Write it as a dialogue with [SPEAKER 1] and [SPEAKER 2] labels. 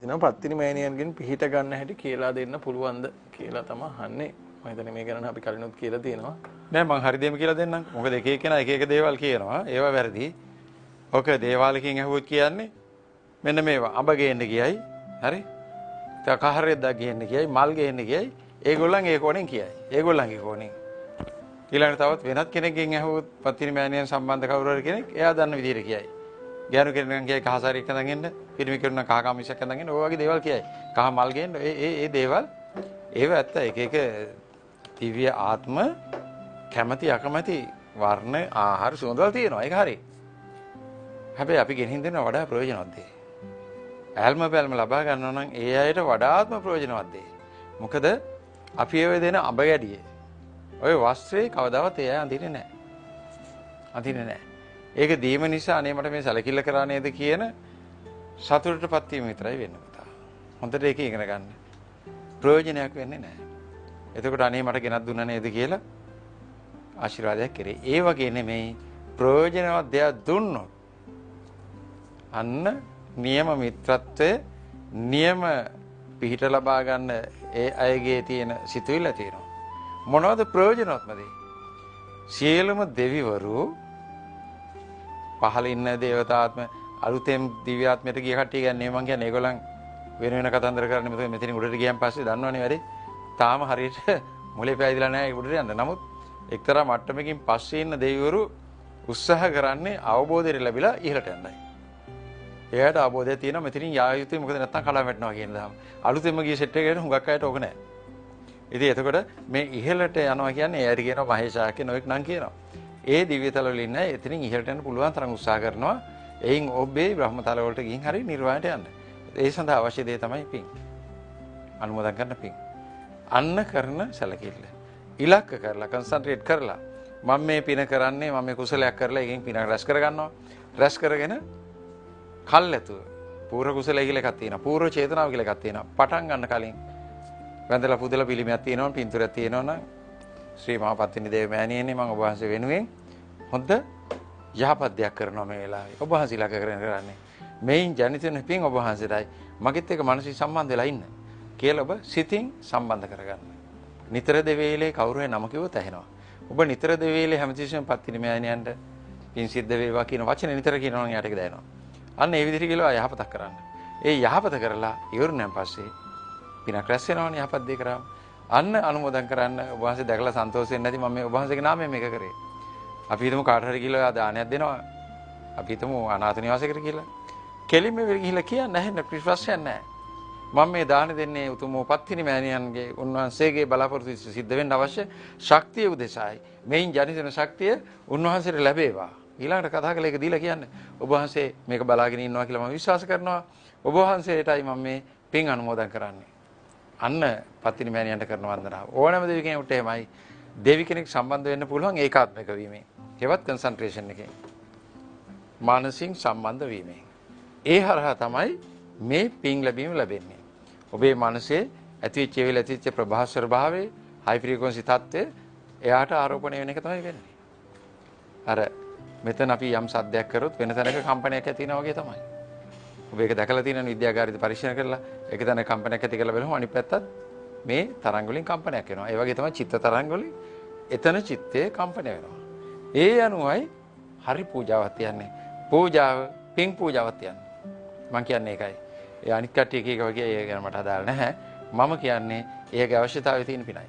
[SPEAKER 1] දින පත්තිනි මෑණියන්ගෙන් පිහිට ගන්න හැටි කියලා දෙන්න පුළුවන්ද කියලා තමයි අහන්නේ. මම හිතන්නේ මේ ගැන අපි කලිනුත් කියලා තියෙනවා.
[SPEAKER 2] නෑ මං හරි දෙයක්ම කියලා දෙන්නම්. මොකද එක එකනා එක එක දේවල් කියනවා. ඒවා වැරදි. ඔක දේවාලකින් ඇහුවොත් කියන්නේ මෙන්න මේවා අඹ ගේන්න ගියයි. හරි? තව කහරෙද්දක් ගේන්න ගියයි, මල් ගේන්න ගියයි. ඒගොල්ලන් ඒ කෝණෙන් කියයි. ඒගොල්ලන්ගේ කෝණෙන්. ඊළඟට තවත් වෙනත් කෙනෙක්ගෙන් ඇහුවොත් පත්තිනි මෑණියන් සම්බන්ධ කවුරු හරි කෙනෙක් එයා දන්න විදිහට කියයි. ගෑනු කෙනෙක් කියයි කහසාරියක් හදගෙන ඉන්න, පිරිමි කෙනෙක් කහ කමිසයක් හදගෙන ඉන්න, ඔය වගේ දේවල් කියයි. කහ මල් ගේන්න ඒ දේවල් ඒව ඇත්ත එක එක දිව්‍ය ආත්ම කැමැති අකමැති වර්ණ ආහාර සුවඳවල් තියෙනවා. ඒක හරි. හැබැයි අපි ගෙනින් දෙන වඩා ප්‍රයෝජනවත් දේ. ඇල්ම බැල්ම ලබා ගන්නවා නම් ඒ අයට වඩාත්ම ප්‍රයෝජනවත් දේ. මොකද අපි ඒව දෙන අඹ ගැඩියේ ඔය වස්ත්‍රේ කවදාවත් ඒ අය අඳින්නේ නැහැ. අඳින්නේ නැහැ. ඒක දීම නිසා අනේ මට මේ සැලකිල්ල කරා නේද කියන සතුටටපත් වීම විතරයි වෙන්න පුතා. හොඳට ඒක ඉගෙන ගන්න. ප්‍රයෝජනයක් වෙන්නේ නැහැ. එතකොට අනේ මට ගෙනත් දුන්නා නේද කියලා ආශිර්වාදයක් කෙරේ. ඒ වගේ නෙමෙයි ප්‍රයෝජනවත් දෙයක් දුන්නොත් අන්න නියම මිත්‍රත්වය නියම පිහිට ලබා ගන්න ඒ අයගේ තියෙන සිතුවිල්ල තියෙනවා. මොනවද ප්‍රයෝජනවත්ම දේ? සියලුම දෙවිවරු පහළ ඉන්න දේවතාත්ම අලුතෙන් දිව්‍යාත්මයට ගිය කට්ටිය කියන්නේ මම කියන්නේ ඒගොල්ලන් වෙන වෙන කතන්දර කරන්නේ මෙතන උඩට ගියන් පස්සේ දන්නවනේ වැඩි. තාම හරියට මොලේ පෑදිලා නැහැ උඩට යන්න. නමුත් එක්තරා මට්ටමකින් පස්සේ ඉන්න දෙවිවරු උත්සාහ කරන්නේ අවබෝධය ලැබිලා ඉහළට යන්නයි. එයාට අවබෝධය තියෙනවා මෙතනින් යා යුතුයි මොකද නැත්තම් කඩා වැටෙනවා කියන දහම. අලුතෙන්ම ගිය සෙට් එකකට හුඟක් අයට ඕක නැහැ. ඉතින් එතකොට මේ ඉහළට යනවා කියන්නේ එයාට කියනවා මහේශා කියන ඔයෙක් නම් කියනවා. ඒ දිව්‍යතල වල ඉන්න එතනින් ඉහළට යන්න පුළුවන් තරම් උත්සාහ කරනවා. එයින් ඔබේ බ්‍රහ්මතල වලට ගිහින් හරි නිර්වාණයට යන්න. ඒ සඳහා අවශ්‍ය දේ තමයි පින්. අනුමෝදන් කරන පින්. අන්න කරන සැලකිල්ල. ඉලක්ක කරලා කන්සන්ට්‍රේට් කරලා මම මේ පින කරන්නේ මම මේ කුසලයක් කරලා එකෙන් පිනක් රැස් කරගන්නවා. රැස් කරගෙන කල්ැතුව පූර්ව කුසලය කියලා එකක් තියෙනවා. පූර්ව චේතනාව කියලා එකක් තියෙනවා. පටන් ගන්න කලින් වැඳලා පුදලා පිළිමයක් තියෙනවා, පින්තූරයක් තියෙනවා නම් ශ්‍රී මහා පත්තිනි දේව මෑණියනි මම ඔබ වහන්සේ වෙනුවෙන් හොඳ යහපත් දෙයක් කරනවා මේ වෙලාවේ. ඔබ වහන්සේලා කරන්නේ මේන් ජනිත වෙන පින් ඔබ වහන්සේටයි මගෙත් එක්ක මානසික සම්බන්ධ වෙලා ඉන්න කියලා ඔබ සිතින් සම්බන්ධ කරගන්න. නිතර දෙවේලේ කවුරු හරි නම කිව්වොත් ඇහෙනවා. ඔබ නිතර දෙවේලේ හැමතිස්සෙම පත්තිනි මෑණියන්ට පින් සිද්ධ වේවා කියන වචනේ නිතර කියනවා නම් යාට ඒක දැනෙනවා. අන්න ඒ විදිහට කියලා යහපතක් කරන්න. ඒ යහපත කරලා ඉවරුණාන් පස්සේ පිනක් රැස් වෙනවනේ යහපත් දේ කරාම. අන්න අනුමෝදන් කරන්න ඔබ වහන්සේ දැකලා සන්තෝෂ වෙන්නේ නැති මම මේ ඔබ වහන්සේගේ නාමයෙන් මේක කරේ. අපි හිතමු කාට හරි කියලා දානයක් දෙනවා. අපි හිතමු අනාථ නිවාසයකට කියලා. කෙලින්ම ගිහිල්ලා කියන්න නැහැ ප්‍රශ්නයක් නැහැ. මම මේ දාන දෙන්නේ උතුම් පත්තිනි මෑණියන්ගේ උන්වහන්සේගේ බලාපොරොත්තු සිද්ධ වෙන්න අවශ්‍ය ශක්තිය උදෙසායි. මේන් ජනිත වෙන ශක්තිය උන්වහන්සේට ලැබේවා. ඊළඟට කතා කළා ඒක දීලා කියන්නේ ඔබ වහන්සේ මේක බලාගෙන ඉන්නවා කියලා මම විශ්වාස කරනවා. ඔබ වහන්සේටයි මම මේ පින් අනුමෝදන් කරන්නේ. අන්න පත්තිනි මෑණියන්ට කරන වන්දනාව. ඕනෑම දෙවි කෙනෙකුට එහෙමයි. දෙවි කෙනෙක් සම්බන්ධ වෙන්න පුළුවන් ඒකාත්මික වීමෙන්. ඒවත් කන්සන්ට්‍රේෂන් එකෙන්. මානසික සම්බන්ධ වීමෙන්. ඒ හරහා තමයි මේ පින් ලැබීම ලැබෙන්නේ. ඔබේ මනසේ ඇතිවෙච්ච වේල ඇතිවෙච්ච ප්‍රභාස්වර භාවයේ හයි ෆ්‍රීකවන්සි තත්ත්වය එයාට ආරෝපණය වෙන එක තමයි වෙන්නේ. අර මෙතන අපි යම් සද්දයක් කරොත් වෙන තැනක කම්පනයක් ඇති වෙනවා වගේ තමයි. ඔබ ඒක දැකලා තියෙන විද්‍යාගාරිත පරීක්ෂණ කරලා එක තැනක කම්පනයක් ඇති කරලා බලමු අනිත් පැත්තත් මේ තරංග වලින් කම්පනයක් එනවා. ඒ වගේ තමයි චිත්ත තරංග වලින් එතන චිත්තේ කම්පන වෙනවා. ඒ අනුවයි හරි පූජාවක් තියන්නේ. පූජාව පින් පූජාවක් තියන්නේ. මම කියන්නේ ඒකයි. ඒ අනිත් කට්ටිය එක එක වගේ ඒ ගැන මට අදාළ නැහැ. මම කියන්නේ ඒකේ අවශ්‍යතාවය තියෙන පිනයි.